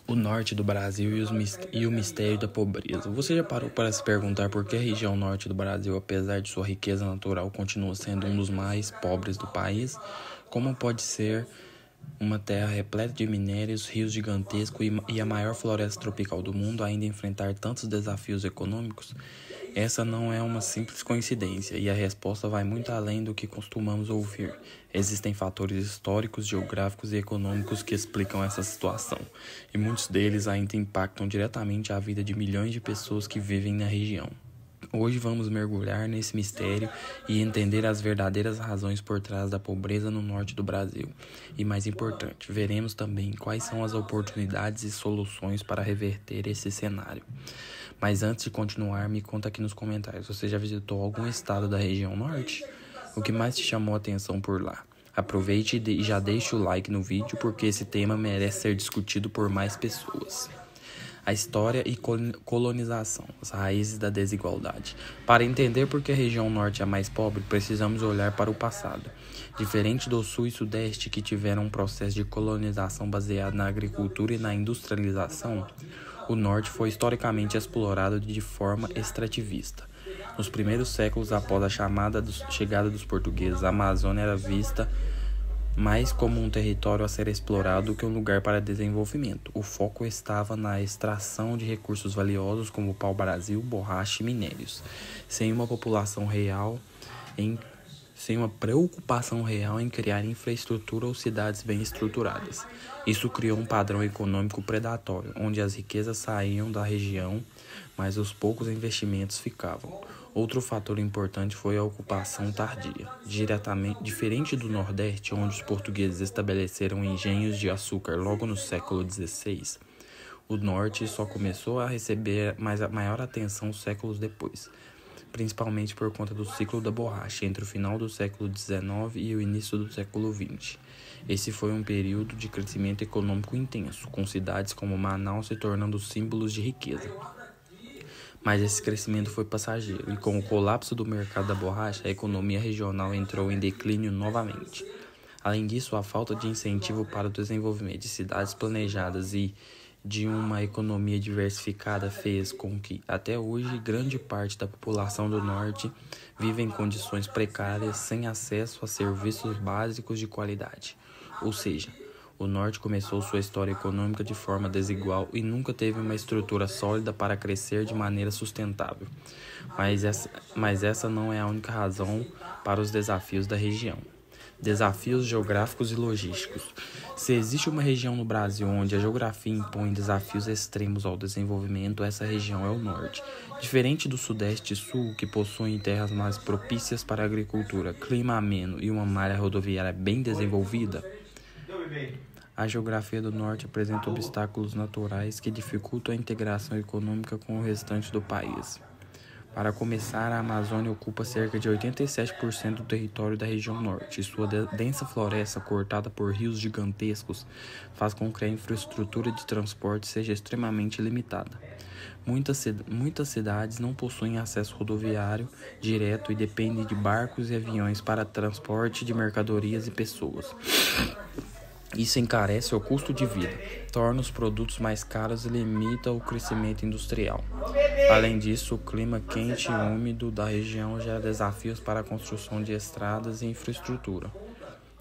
O norte do Brasil e o mistério da pobreza. Você já parou para se perguntar por que a região norte do Brasil, apesar de sua riqueza natural, continua sendo um dos mais pobres do país? Como pode ser uma terra repleta de minérios, rios gigantescos e a maior floresta tropical do mundo ainda enfrentar tantos desafios econômicos? Essa não é uma simples coincidência, e a resposta vai muito além do que costumamos ouvir. Existem fatores históricos, geográficos e econômicos que explicam essa situação, e muitos deles ainda impactam diretamente a vida de milhões de pessoas que vivem na região. Hoje vamos mergulhar nesse mistério e entender as verdadeiras razões por trás da pobreza no norte do Brasil. E mais importante, veremos também quais são as oportunidades e soluções para reverter esse cenário. Mas antes de continuar, me conta aqui nos comentários, você já visitou algum estado da região norte? O que mais te chamou a atenção por lá? Aproveite e já deixe o like no vídeo, porque esse tema merece ser discutido por mais pessoas. A história e colonização, as raízes da desigualdade. Para entender por que a região norte é a mais pobre, precisamos olhar para o passado. Diferente do sul e sudeste, que tiveram um processo de colonização baseado na agricultura e na industrialização, o norte foi historicamente explorado de forma extrativista. Nos primeiros séculos após a chegada dos portugueses, a Amazônia era vista mais como um território a ser explorado do que um lugar para desenvolvimento. O foco estava na extração de recursos valiosos como pau-brasil, borracha e minérios, sem uma preocupação real em criar infraestrutura ou cidades bem estruturadas. Isso criou um padrão econômico predatório, onde as riquezas saíam da região, mas os poucos investimentos ficavam. Outro fator importante foi a ocupação tardia. Diferente do Nordeste, onde os portugueses estabeleceram engenhos de açúcar logo no século XVI, o Norte só começou a receber maior atenção séculos depois, principalmente por conta do ciclo da borracha, entre o final do século XIX e o início do século XX. Esse foi um período de crescimento econômico intenso, com cidades como Manaus se tornando símbolos de riqueza. Mas esse crescimento foi passageiro, e com o colapso do mercado da borracha, a economia regional entrou em declínio novamente. Além disso, a falta de incentivo para o desenvolvimento de cidades planejadas e de uma economia diversificada fez com que, até hoje, grande parte da população do norte vive em condições precárias, sem acesso a serviços básicos de qualidade. Ou seja, o norte começou sua história econômica de forma desigual e nunca teve uma estrutura sólida para crescer de maneira sustentável. Mas essa não é a única razão para os desafios da região. Desafios geográficos e logísticos. Se existe uma região no Brasil onde a geografia impõe desafios extremos ao desenvolvimento, essa região é o norte. Diferente do sudeste e sul, que possuem terras mais propícias para a agricultura, clima ameno e uma malha rodoviária bem desenvolvida, a geografia do norte apresenta obstáculos naturais que dificultam a integração econômica com o restante do país. Para começar, a Amazônia ocupa cerca de 87% do território da região norte, e sua densa floresta, cortada por rios gigantescos, faz com que a infraestrutura de transporte seja extremamente limitada. Muitas cidades não possuem acesso rodoviário direto e dependem de barcos e aviões para transporte de mercadorias e pessoas. Isso encarece o custo de vida, torna os produtos mais caros e limita o crescimento industrial. Além disso, o clima quente e úmido da região gera desafios para a construção de estradas e infraestrutura.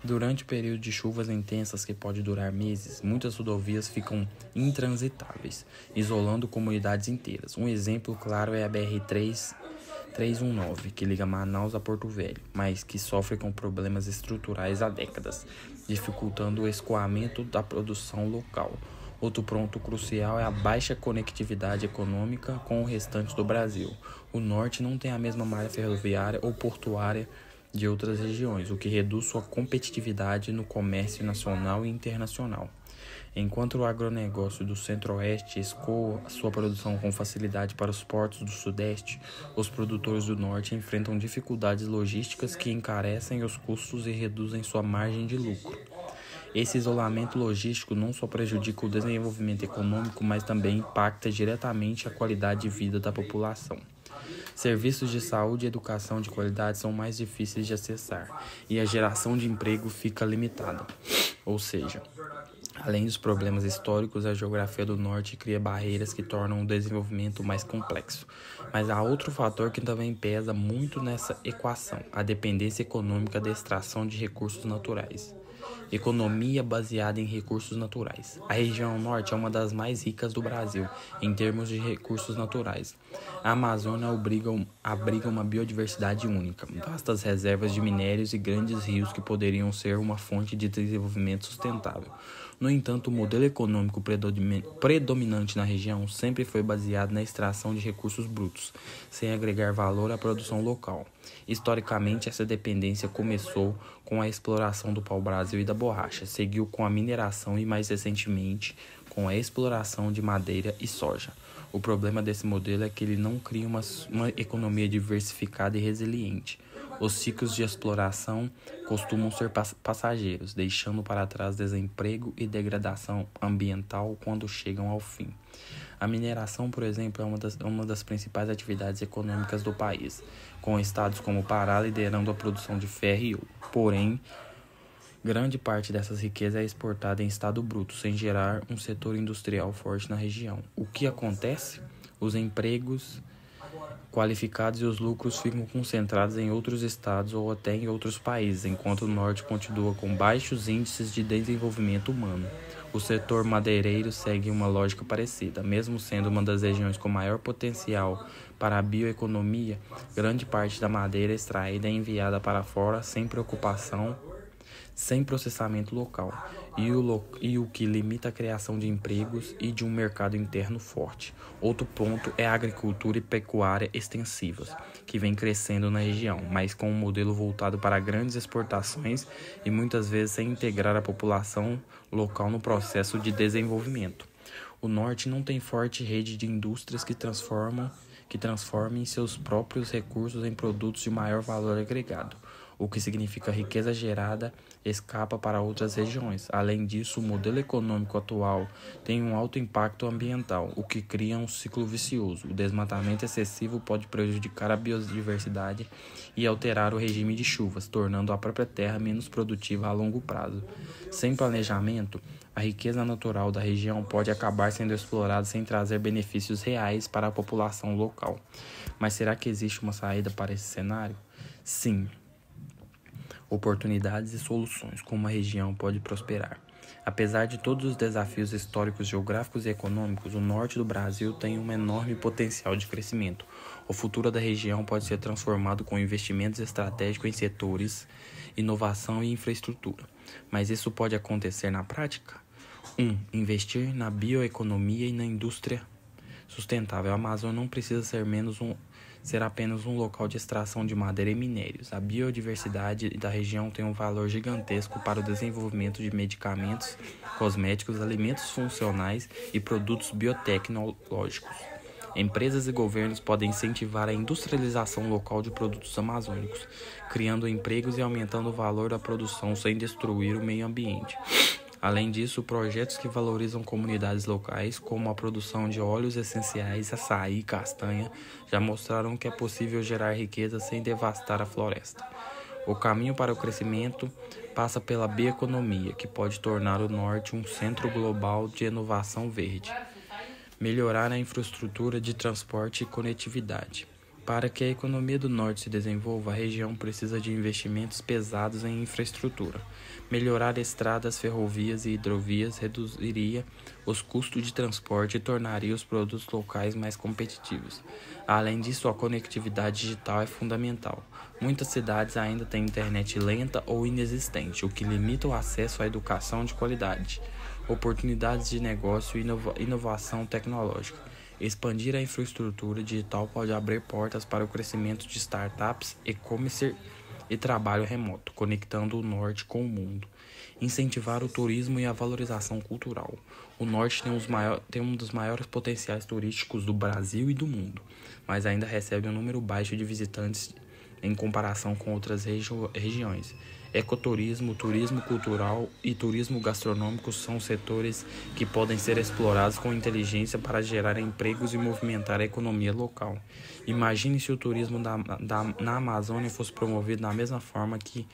Durante o período de chuvas intensas, que pode durar meses, muitas rodovias ficam intransitáveis, isolando comunidades inteiras. Um exemplo claro é a BR-319, que liga Manaus a Porto Velho, mas que sofre com problemas estruturais há décadas, dificultando o escoamento da produção local. Outro ponto crucial é a baixa conectividade econômica com o restante do Brasil. O norte não tem a mesma malha ferroviária ou portuária de outras regiões, o que reduz sua competitividade no comércio nacional e internacional. Enquanto o agronegócio do centro-oeste escoa sua produção com facilidade para os portos do sudeste, os produtores do norte enfrentam dificuldades logísticas que encarecem os custos e reduzem sua margem de lucro. Esse isolamento logístico não só prejudica o desenvolvimento econômico, mas também impacta diretamente a qualidade de vida da população. Serviços de saúde e educação de qualidade são mais difíceis de acessar e a geração de emprego fica limitada. Ou seja, Além dos problemas históricos, a geografia do norte cria barreiras que tornam o desenvolvimento mais complexo. Mas há outro fator que também pesa muito nessa equação: a dependência econômica da extração de recursos naturais. Economia baseada em recursos naturais. A região norte é uma das mais ricas do Brasil em termos de recursos naturais. A Amazônia abriga uma biodiversidade única, vastas reservas de minérios e grandes rios que poderiam ser uma fonte de desenvolvimento sustentável. No entanto, o modelo econômico predominante na região sempre foi baseado na extração de recursos brutos, sem agregar valor à produção local. Historicamente, essa dependência começou com a exploração do pau-brasil e da borracha, seguiu com a mineração e, mais recentemente, com a exploração de madeira e soja. O problema desse modelo é que ele não cria uma economia diversificada e resiliente. Os ciclos de exploração costumam ser passageiros, deixando para trás desemprego e degradação ambiental quando chegam ao fim. A mineração, por exemplo, é uma das principais atividades econômicas do país, com estados como o Pará liderando a produção de ferro e ouro. Porém, grande parte dessas riquezas é exportada em estado bruto, sem gerar um setor industrial forte na região. O que acontece? Os empregos qualificados e os lucros ficam concentrados em outros estados ou até em outros países, enquanto o norte continua com baixos índices de desenvolvimento humano. O setor madeireiro segue uma lógica parecida. Mesmo sendo uma das regiões com maior potencial para a bioeconomia, grande parte da madeira extraída é enviada para fora sem processamento local, e o que limita a criação de empregos e de um mercado interno forte. Outro ponto é a agricultura e pecuária extensivas, que vem crescendo na região, mas com um modelo voltado para grandes exportações e muitas vezes sem integrar a população local no processo de desenvolvimento. O norte não tem forte rede de indústrias que transformem seus próprios recursos em produtos de maior valor agregado, o que significa riqueza gerada escapa para outras regiões. Além disso, o modelo econômico atual tem um alto impacto ambiental, o que cria um ciclo vicioso. O desmatamento excessivo pode prejudicar a biodiversidade e alterar o regime de chuvas, tornando a própria terra menos produtiva a longo prazo. Sem planejamento, a riqueza natural da região pode acabar sendo explorada sem trazer benefícios reais para a população local. Mas será que existe uma saída para esse cenário? Sim. Oportunidades e soluções, como a região pode prosperar. Apesar de todos os desafios históricos, geográficos e econômicos, o norte do Brasil tem um enorme potencial de crescimento. O futuro da região pode ser transformado com investimentos estratégicos em setores, inovação e infraestrutura. Mas isso pode acontecer na prática? 1. Investir na bioeconomia e na indústria sustentável. A Amazônia não precisa ser apenas um local de extração de madeira e minérios. A biodiversidade da região tem um valor gigantesco para o desenvolvimento de medicamentos, cosméticos, alimentos funcionais e produtos biotecnológicos. Empresas e governos podem incentivar a industrialização local de produtos amazônicos, criando empregos e aumentando o valor da produção sem destruir o meio ambiente. Além disso, projetos que valorizam comunidades locais, como a produção de óleos essenciais, açaí e castanha, já mostraram que é possível gerar riqueza sem devastar a floresta. O caminho para o crescimento passa pela bioeconomia, que pode tornar o norte um centro global de inovação verde. Melhorar a infraestrutura de transporte e conectividade. Para que a economia do norte se desenvolva, a região precisa de investimentos pesados em infraestrutura. Melhorar estradas, ferrovias e hidrovias reduziria os custos de transporte e tornaria os produtos locais mais competitivos. Além disso, a conectividade digital é fundamental. Muitas cidades ainda têm internet lenta ou inexistente, o que limita o acesso à educação de qualidade. Oportunidades de negócio e inovação tecnológica. Expandir a infraestrutura digital pode abrir portas para o crescimento de startups, e-commerce e trabalho remoto, conectando o norte com o mundo. Incentivar o turismo e a valorização cultural. O norte tem um dos maiores potenciais turísticos do Brasil e do mundo, mas ainda recebe um número baixo de visitantes em comparação com outras regiões. Ecoturismo, turismo cultural e turismo gastronômico são setores que podem ser explorados com inteligência para gerar empregos e movimentar a economia local. Imagine se o turismo na Amazônia fosse promovido da mesma forma que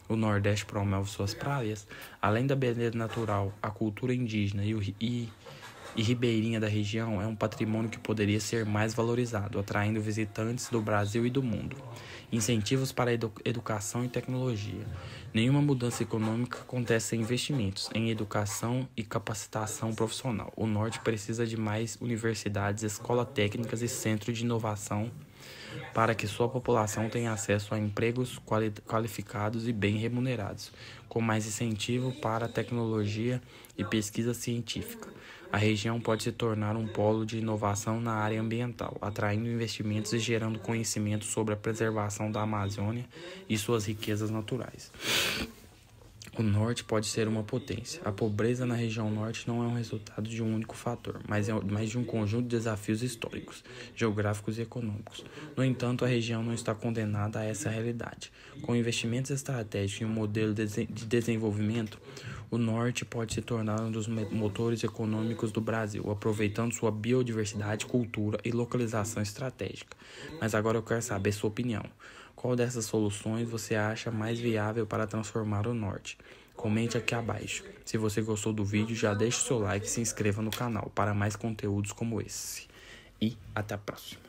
O Nordeste promove suas praias. Além da beleza natural, a cultura indígena e ribeirinha da região é um patrimônio que poderia ser mais valorizado, atraindo visitantes do Brasil e do mundo. Incentivos para a educação e tecnologia. Nenhuma mudança econômica acontece sem investimentos em educação e capacitação profissional. O Norte precisa de mais universidades, escolas técnicas e centros de inovação para que sua população tenha acesso a empregos qualificados e bem remunerados, com mais incentivo para a tecnologia e pesquisa científica. A região pode se tornar um polo de inovação na área ambiental, atraindo investimentos e gerando conhecimento sobre a preservação da Amazônia e suas riquezas naturais. O Norte pode ser uma potência. A pobreza na região Norte não é um resultado de um único fator, mas de um conjunto de desafios históricos, geográficos e econômicos. No entanto, a região não está condenada a essa realidade. Com investimentos estratégicos e um modelo de desenvolvimento, o Norte pode se tornar um dos motores econômicos do Brasil, aproveitando sua biodiversidade, cultura e localização estratégica. Mas agora eu quero saber sua opinião. Qual dessas soluções você acha mais viável para transformar o Norte? Comente aqui abaixo. Se você gostou do vídeo, já deixe seu like e se inscreva no canal para mais conteúdos como esse. E até a próxima.